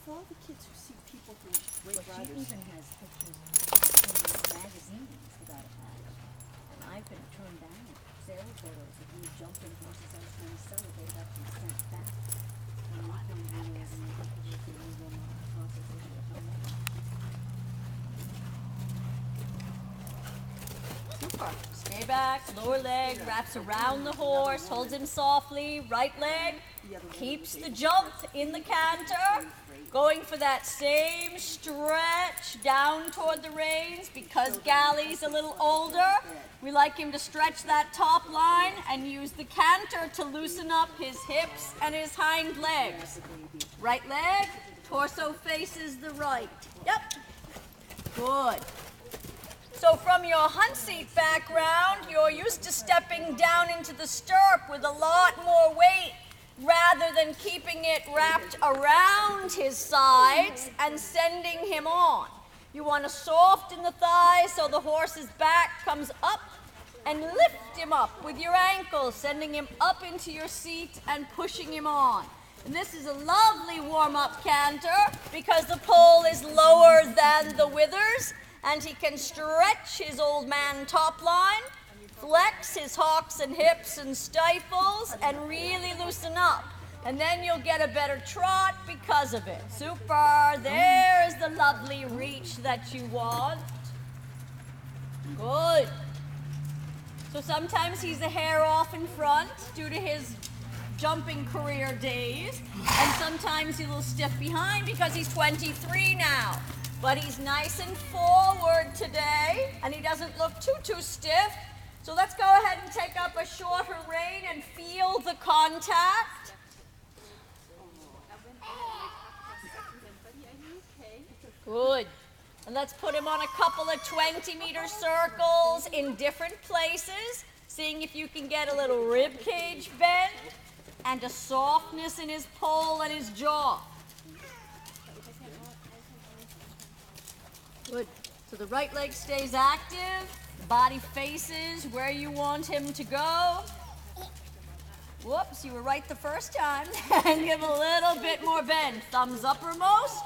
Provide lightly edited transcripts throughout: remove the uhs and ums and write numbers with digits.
for all the kids who see people who race Well, she riders. even has pictures in magazines without a hat. And I've been turned down sale photos of you jumping horses I was trying to sell it. They got them sent back. And we come to you as an individual process of your home. Super. Stay back, lower leg wraps around the horse, holds him softly, right leg keeps the jump in the canter, going for that same stretch down toward the reins. Because Galley's a little older, we like him to stretch that top line and use the canter to loosen up his hips and his hind legs. Right leg, torso faces the right. Yep. Good. So from your hunt seat background, you're used to stepping down into the stirrup with a lot more weight rather than keeping it wrapped around his sides and sending him on. You want to soften the thighs so the horse's back comes up and lift him up with your ankles, sending him up into your seat and pushing him on. And this is a lovely warm-up canter because the pole is lower than the withers, and he can stretch his old man top line, flex his hocks and hips and stifles, and really loosen up. And then you'll get a better trot because of it. Super. There's the lovely reach that you want. Good. So sometimes he's a hair off in front due to his jumping career days, and sometimes he's a little stiff behind because he's 23 now. But he's nice and forward today, and he doesn't look too stiff. So let's go ahead and take up a shorter rein and feel the contact. Good. And let's put him on a couple of 20-meter circles in different places, seeing if you can get a little rib cage bend and a softness in his poll and his jaw. Good. So the right leg stays active, the body faces where you want him to go. Whoops, you were right the first time. And give a little bit more bend. Thumbs uppermost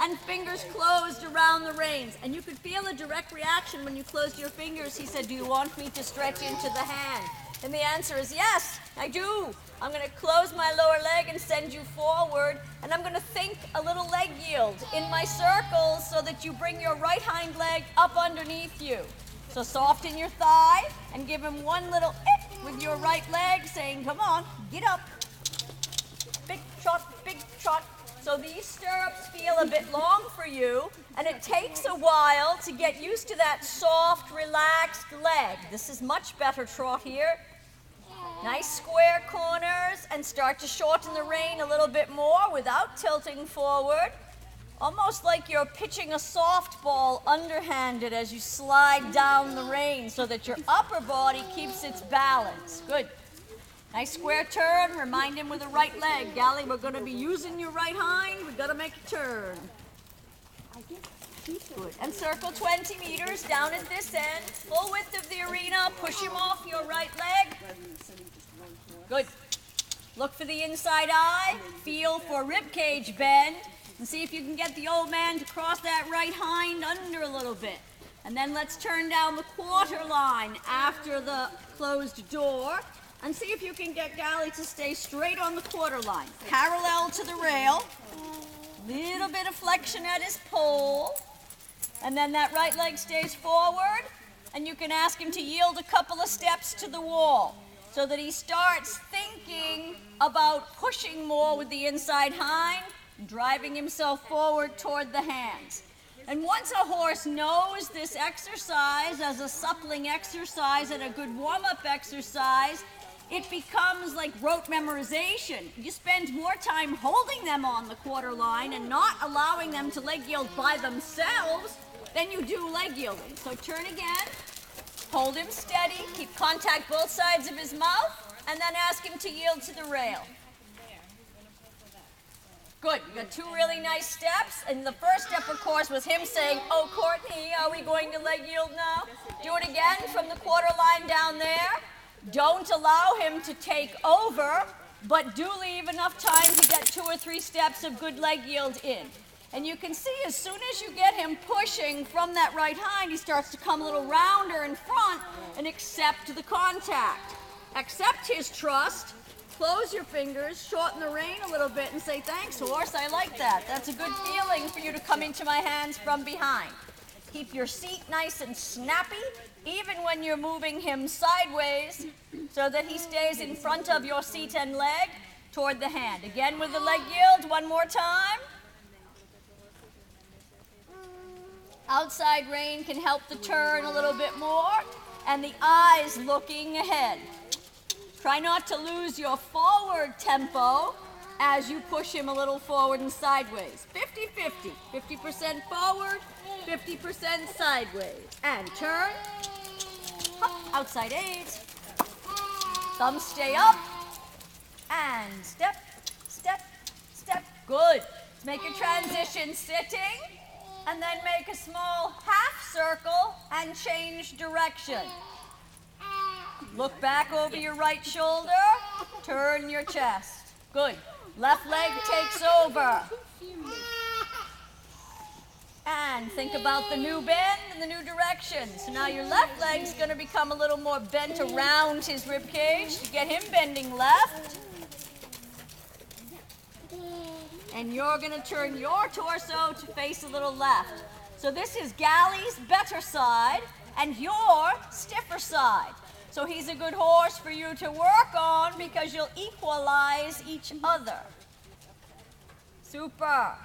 and fingers closed around the reins. And you could feel a direct reaction when you closed your fingers. He said, "Do you want me to stretch into the hand?" And the answer is yes, I do. I'm going to close my lower leg and send you forward, and I'm going to think a little leg yield in my circles so that you bring your right hind leg up underneath you. So soften your thigh and give him one little with your right leg, saying, "Come on, get up." Big trot, big trot. So these stirrups feel a bit long for you, and it takes a while to get used to that soft, relaxed leg. This is much better trot here. Nice square corners, and start to shorten the rein a little bit more without tilting forward. Almost like you're pitching a softball underhanded as you slide down the rein so that your upper body keeps its balance. Good. Nice square turn. Remind him with the right leg. Galley, we're going to be using your right hind. We've got to make a turn. Good. And circle 20 meters down at this end. Full width of the arena. Push him off your right leg. Good. Look for the inside eye. Feel for rib cage bend. And see if you can get the old man to cross that right hind under a little bit. And then let's turn down the quarter line after the closed door. And see if you can get Galley to stay straight on the quarter line. Parallel to the rail. Little bit of flexion at his pole. And then that right leg stays forward. And you can ask him to yield a couple of steps to the wall so that he starts thinking about pushing more with the inside hind, driving himself forward toward the hands. And once a horse knows this exercise as a suppling exercise and a good warm-up exercise, it becomes like rote memorization. You spend more time holding them on the quarter line and not allowing them to leg yield by themselves than you do leg yielding. So turn again, hold him steady, keep contact both sides of his mouth, and then ask him to yield to the rail. Good, you got two really nice steps, and the first step, of course, was him saying, "Oh, Courtney, are we going to leg yield now?" Do it again from the quarter line down there. Don't allow him to take over. but do leave enough time to get 2 or 3 steps of good leg yield in. And you can see as soon as you get him pushing from that right hind, he starts to come a little rounder in front and accept the contact. Accept his trust. Close your fingers, shorten the rein a little bit and say, thanks, horse, I like that. That's a good feeling for you to come into my hands from behind. Keep your seat nice and snappy, even when you're moving him sideways, so that he stays in front of your seat and leg toward the hand. Again with the leg yield, one more time. Outside rein can help the turn a little bit more, and the eyes looking ahead. Try not to lose your forward tempo as you push him a little forward and sideways. 50-50. 50% forward, 50% sideways. And turn. Up, outside eight. Thumbs stay up. And step, step, step. Good. Let's make a transition sitting. And then make a small half circle and change direction. Look back over your right shoulder, turn your chest. Good. Left leg takes over. And think about the new bend and the new direction. So now your left leg's going to become a little more bent around his rib cage to get him bending left. And you're going to turn your torso to face a little left. So this is Galley's better side and your stiffer side. So he's a good horse for you to work on because you'll equalize each other. Super.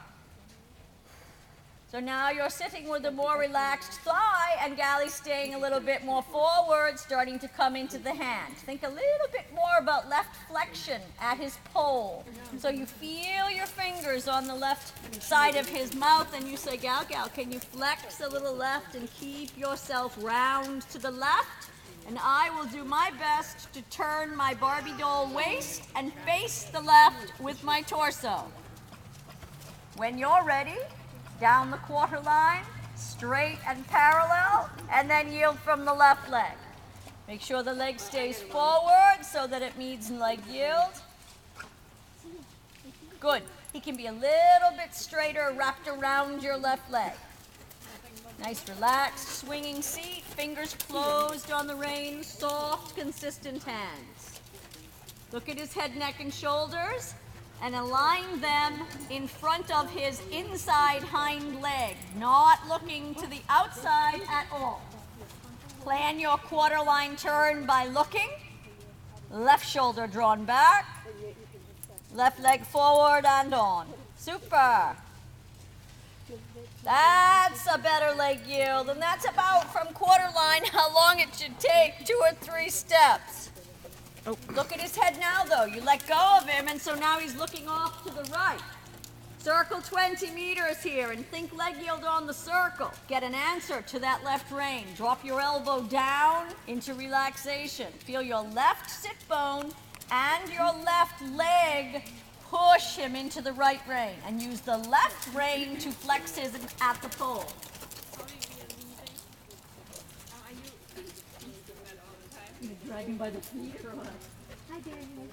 So now you're sitting with a more relaxed thigh and Galley's staying a little bit more forward, starting to come into the hand. Think a little bit more about left flexion at his pole. So you feel your fingers on the left side of his mouth and you say, Gal, can you flex a little left and keep yourself round to the left? And I will do my best to turn my Barbie doll waist and face the left with my torso. When you're ready, down the quarter line, straight and parallel, and then yield from the left leg. Make sure the leg stays forward so that it meets leg yield. Good. He can be a little bit straighter wrapped around your left leg. Nice relaxed swinging seat, fingers closed on the reins, soft, consistent hands. Look at his head, neck, and shoulders and align them in front of his inside hind leg, not looking to the outside at all. Plan your quarter line turn by looking. Left shoulder drawn back, left leg forward and on. Super. That's a better leg yield, and that's about from quarter line how long it should take, 2 or 3 steps. Oh. Look at his head now, though. You let go of him, and so now he's looking off to the right. Circle 20 meters here, and think leg yield on the circle. Get an answer to that left rein. Drop your elbow down into relaxation. Feel your left sit bone and your left leg push him into the right rein, and use the left rein to flex his at the pole. You drag him by the feet or what? Hi, Daniel.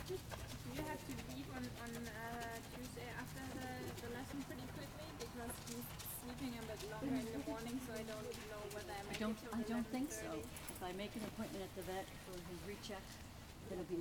Do you have to leave on Tuesday after the lesson pretty quickly because he's sleeping a bit longer in the morning, so I don't know whether I make it till I don't think so. 11:30. If I make an appointment at the vet for his recheck, then it'll be